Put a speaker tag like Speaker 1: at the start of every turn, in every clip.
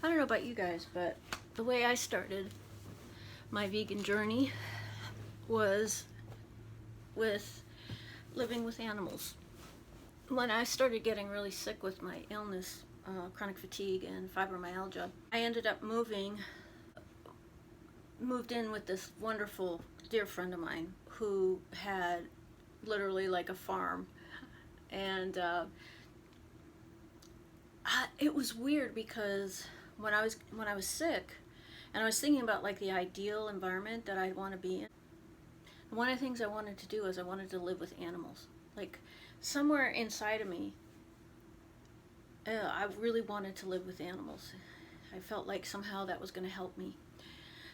Speaker 1: I don't know about you guys, but the way I started my vegan journey was with living with animals. When I started getting really sick with my illness, chronic fatigue and fibromyalgia, I ended up moved in with this wonderful dear friend of mine who had literally like a farm. And it was weird because when I was sick and I was thinking about like the ideal environment that I'd want to be in, one of the things I wanted to do is I wanted to live with animals. Like somewhere inside of me, I really wanted to live with animals. I felt like somehow that was going to help me.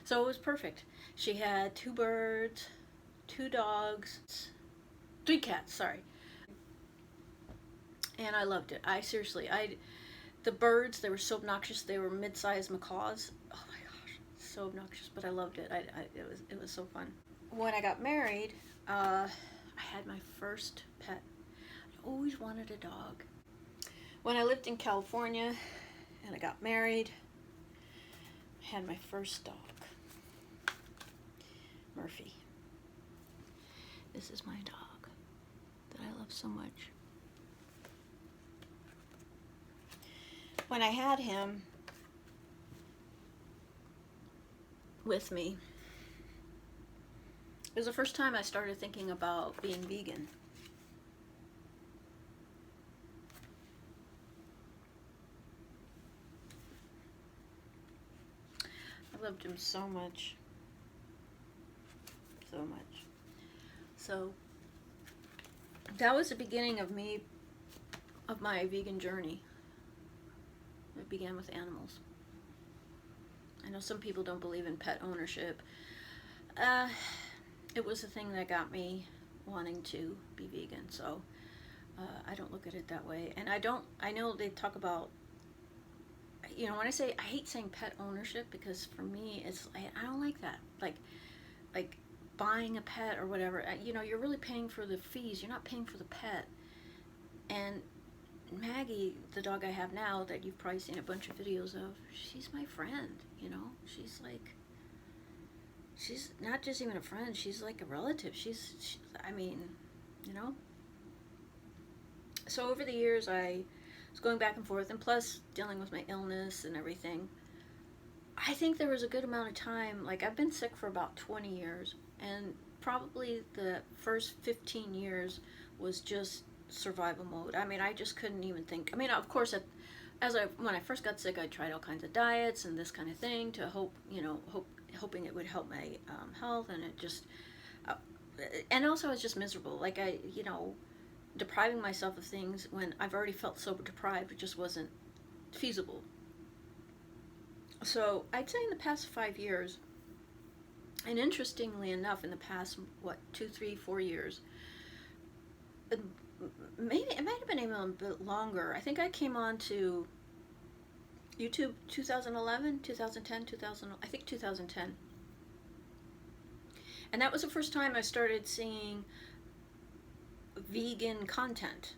Speaker 1: So it was perfect. She had 2 birds, 2 dogs, 3 cats, sorry. And I loved it. The birds, they were so obnoxious. They were mid-sized macaws. Oh my gosh, so obnoxious, but I loved it. It was so fun. When I got married, I had my first pet. I always wanted a dog. When I lived in California and I got married, I had my first dog, Murphy. This is my dog that I love so much. When I had him with me, it was the first time I started thinking about being vegan. I loved him so much. So much. So that was the beginning of my vegan journey. It began with animals. I know some people don't believe in pet ownership. It was the thing that got me wanting to be vegan, so I don't look at it that way. And I know they talk about, when I hate saying pet ownership, because for me, I don't like that. Like buying a pet or whatever, you're really paying for the fees, you're not paying for the pet. And Maggie, the dog I have now, that you've probably seen a bunch of videos of, she's my friend, she's not just even a friend, she's like a relative. So over the years I was going back and forth, and plus dealing with my illness and everything, I think there was a good amount of time, like I've been sick for about 20 years, and probably the first 15 years was just survival mode. I just couldn't even think. Of course, when I first got sick, I tried all kinds of diets and this kind of thing to hoping it would help my health, and it just, and also I was just miserable. Like depriving myself of things when I've already felt so deprived, it just wasn't feasible. So I'd say in the past 5 years, and interestingly enough, in the past 2, 3, 4 years, maybe it might have been even a bit longer. I think I came on to YouTube 2011, 2010, 2010. And that was the first time I started seeing vegan content,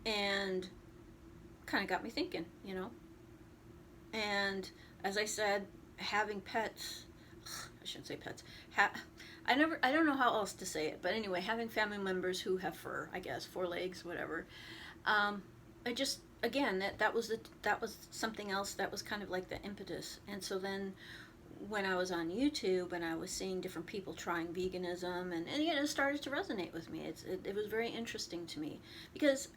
Speaker 1: and kind of got me thinking, And as I said, having pets, I shouldn't say pets, I don't know how else to say it, but anyway, having family members who have fur, I guess, 4 legs, whatever. I just, again, that was something else that was kind of like the impetus. And so then when I was on YouTube and I was seeing different people trying veganism, and it started to resonate with me. It was very interesting to me, because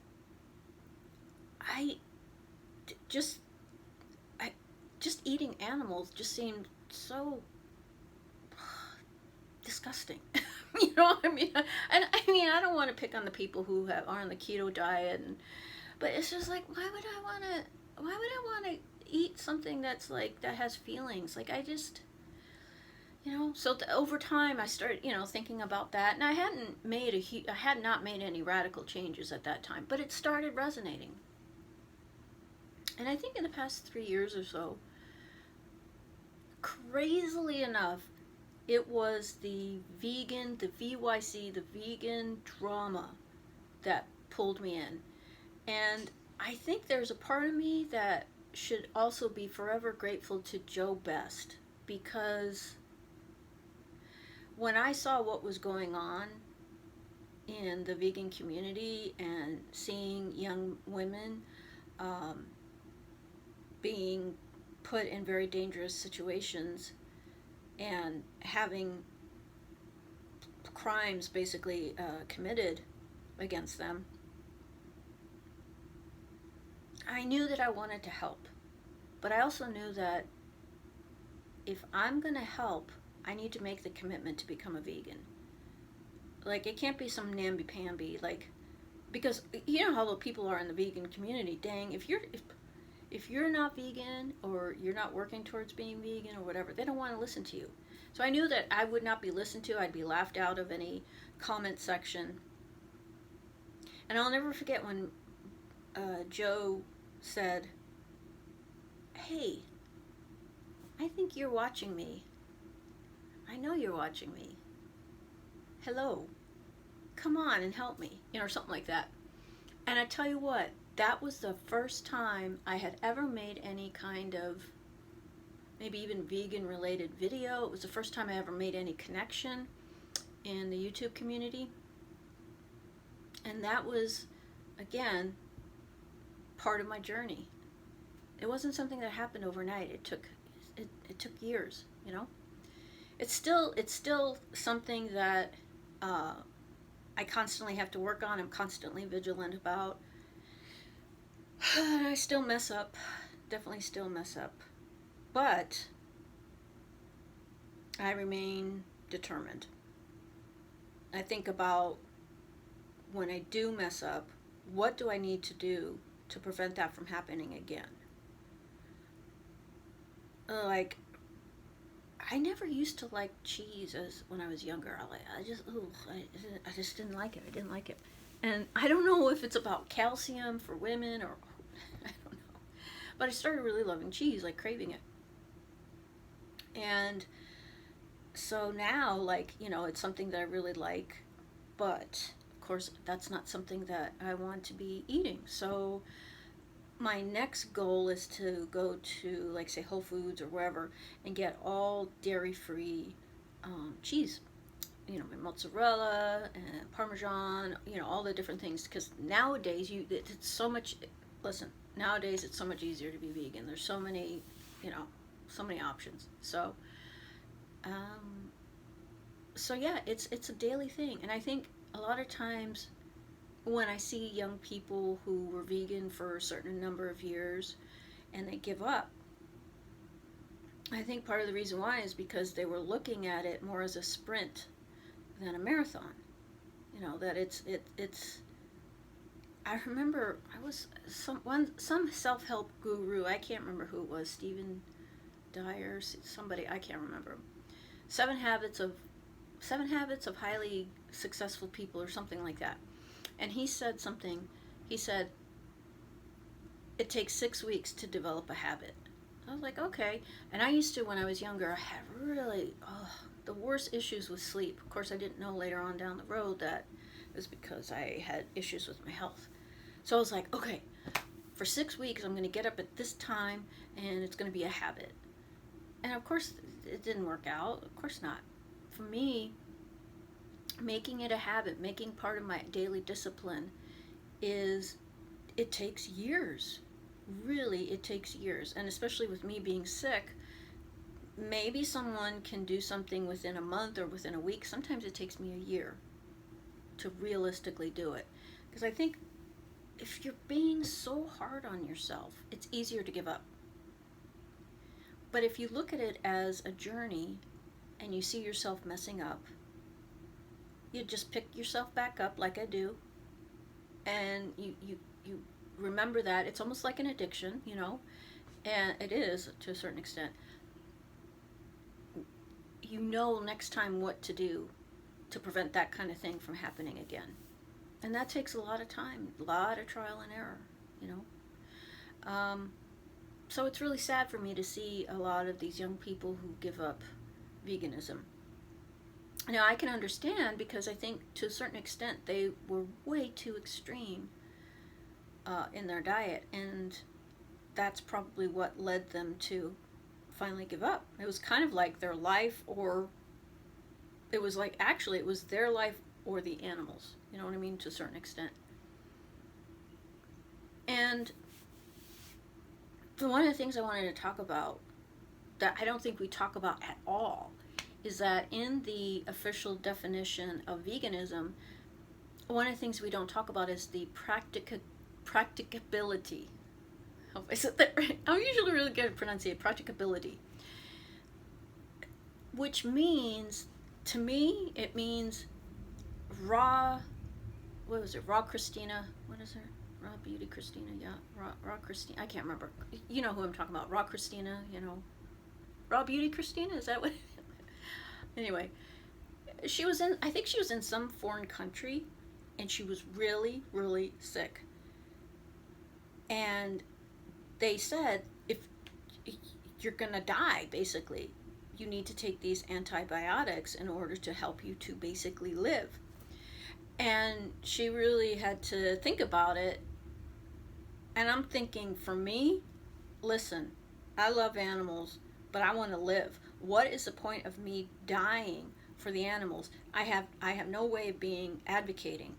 Speaker 1: just eating animals just seemed so disgusting. You know what I mean? And I don't want to pick on the people who are on the keto diet, but it's just like, why would I want to eat something that's like, that has feelings? Like, I just, so over time I started, thinking about that, and I had not made any radical changes at that time, but it started resonating. And I think in the past 3 years or so, crazily enough, it was the VYC, the vegan drama that pulled me in. And I think there's a part of me that should also be forever grateful to Joe Best, because when I saw what was going on in the vegan community and seeing young women um, being put in very dangerous situations and having crimes basically committed against them, I knew that I wanted to help. But I also knew that if I'm going to help, I need to make the commitment to become a vegan. Like, it can't be some namby-pamby, like, because you know how the people are in the vegan community. Dang, if you're not vegan, or you're not working towards being vegan or whatever, they don't want to listen to you. So I knew that I would not be listened to. I'd be laughed out of any comment section. And I'll never forget when Joe said, "Hey, I think you're watching me. I know you're watching me. Hello, come on and help me," or something like that. And I tell you what, that was the first time I had ever made any kind of, maybe even vegan related video. It was the first time I ever made any connection in the YouTube community. And that was, again, part of my journey. It wasn't something that happened overnight. It took years, It's still something that I constantly have to work on. I'm constantly vigilant about. I still mess up. Definitely still mess up. But I remain determined. I think about, when I do mess up, what do I need to do to prevent that from happening again? Like, I never used to like cheese as when I was younger. I just didn't like it. I didn't like it. And I don't know if it's about calcium for women, or I don't know. But I started really loving cheese, like craving it. And so now, like, it's something that I really like, but of course that's not something that I want to be eating. So my next goal is to go to, like, say, Whole Foods or wherever, and get all dairy-free cheese. My mozzarella and Parmesan, all the different things. Because nowadays, it's so much. Listen, nowadays it's so much easier to be vegan. There's so many, so many options. So, yeah, it's a daily thing, and I think a lot of times, when I see young people who were vegan for a certain number of years and they give up, I think part of the reason why is because they were looking at it more as a sprint than a marathon. That it's I remember I was some self-help guru, I can't remember who it was, Stephen Dyer, somebody, I can't remember. Seven Habits of Highly Successful People, or something like that. And he said something. He said, it takes 6 weeks to develop a habit. I was like, okay. And I used to, when I was younger, I had really the worst issues with sleep. Of course, I didn't know later on down the road that it was because I had issues with my health. So I was like, okay, for 6 weeks, I'm going to get up at this time, and it's going to be a habit. And of course, it didn't work out. Of course not. For me, making it a habit, making part of my daily discipline, it takes years. Really, it takes years. And especially with me being sick, maybe someone can do something within a month or within a week. Sometimes it takes me a year to realistically do it. Because I think if you're being so hard on yourself, it's easier to give up. But if you look at it as a journey and you see yourself messing up, you just pick yourself back up, like I do, and you remember that it's almost like an addiction, and it is to a certain extent. Next time what to do to prevent that kind of thing from happening again. And that takes a lot of time, a lot of trial and error, So it's really sad for me to see a lot of these young people who give up veganism. Now, I can understand, because I think to a certain extent they were way too extreme in their diet. And that's probably what led them to finally give up. It was kind of like their life, or it was like, actually, it was their life or the animals. You know what I mean? To a certain extent. And one of the things I wanted to talk about that I don't think we talk about at all is that in the official definition of veganism, one of the things we don't talk about is the practicability. I hope I said that right. I'm usually really good at pronouncing it. Practicability. Which means, to me, it means raw, what was it? Raw Christina. What is her? Raw Beauty Christina. Yeah. Raw Christina. I can't remember. You know who I'm talking about. Raw Christina, you know. Raw Beauty Christina? Is that what? Anyway, she was in, I think she was in some foreign country, and she was really, really sick. And they said, if you're gonna die, basically, you need to take these antibiotics in order to help you to basically live. And she really had to think about it. And I'm thinking, for me, listen, I love animals, but I want to live. What is the point of me dying for the animals? I have no way of being advocating.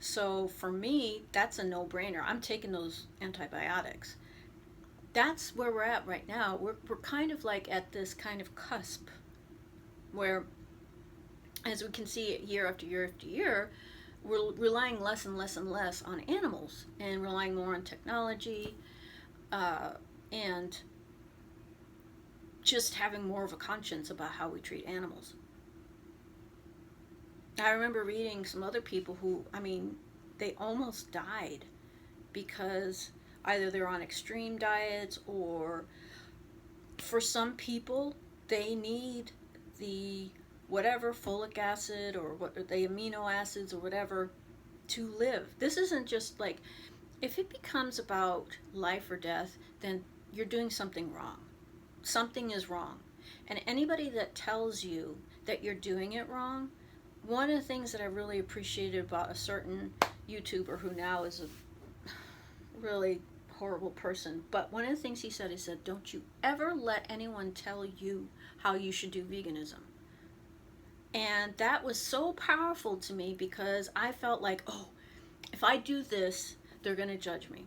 Speaker 1: So for me, that's a no-brainer. I'm taking those antibiotics. That's where we're at right now. We're kind of like at this kind of cusp where, as we can see year after year after year, we're relying less and less and less on animals and relying more on technology, and just having more of a conscience about how we treat animals. I remember reading some other people who, I mean, they almost died because either they're on extreme diets, or for some people, they need the whatever folic acid or what the amino acids or whatever to live. This isn't just like, if it becomes about life or death, then you're doing something wrong. Something is wrong. And anybody that tells you that you're doing it wrong, one of the things that I really appreciated about a certain YouTuber who now is a really horrible person, but one of the things he said, don't you ever let anyone tell you how you should do veganism. And that was so powerful to me, because I felt like, oh, if I do this, they're going to judge me.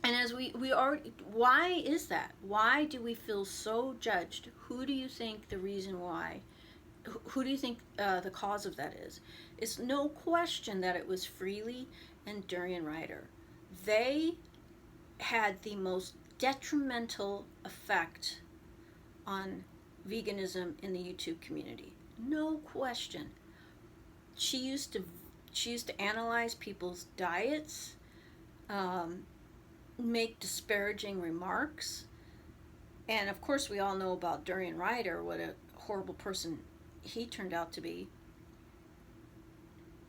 Speaker 1: And as we already, why is that? Why do we feel so judged? Who do you think the reason why? Who do you think the cause of that is? It's no question that it was Freely and Durian Ryder. They had the most detrimental effect on veganism in the YouTube community. No question. She used to analyze people's diets, make disparaging remarks, and of course we all know about Durian Ryder, what a horrible person he turned out to be.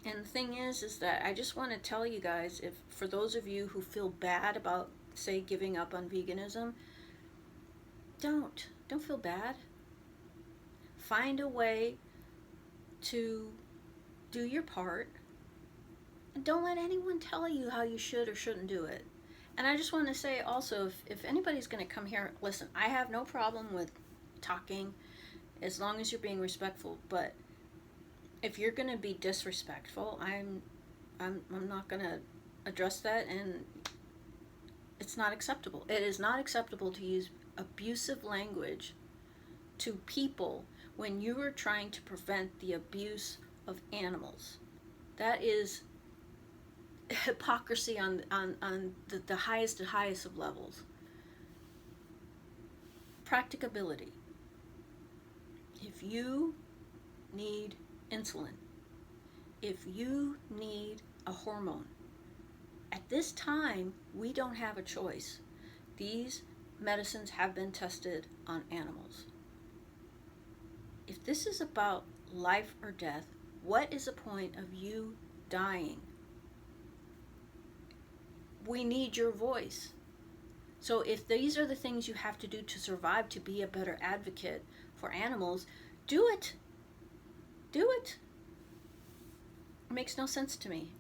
Speaker 1: And the thing is that I just want to tell you guys, if for those of you who feel bad about, say, giving up on veganism, don't feel bad. Find a way to do your part, and don't let anyone tell you how you should or shouldn't do it. And I just want to say also, if anybody's going to come here, listen, I have no problem with talking as long as you're being respectful, but if you're going to be disrespectful, I'm not going to address that, and it's not acceptable. It is not acceptable to use abusive language to people when you are trying to prevent the abuse of animals. That is hypocrisy on the highest of levels. Practicability. If you need insulin, if you need a hormone, at this time, we don't have a choice. These medicines have been tested on animals. If this is about life or death, what is the point of you dying? We need your voice. So if these are the things you have to do to survive, to be a better advocate for animals, do it. Do it. It makes no sense to me.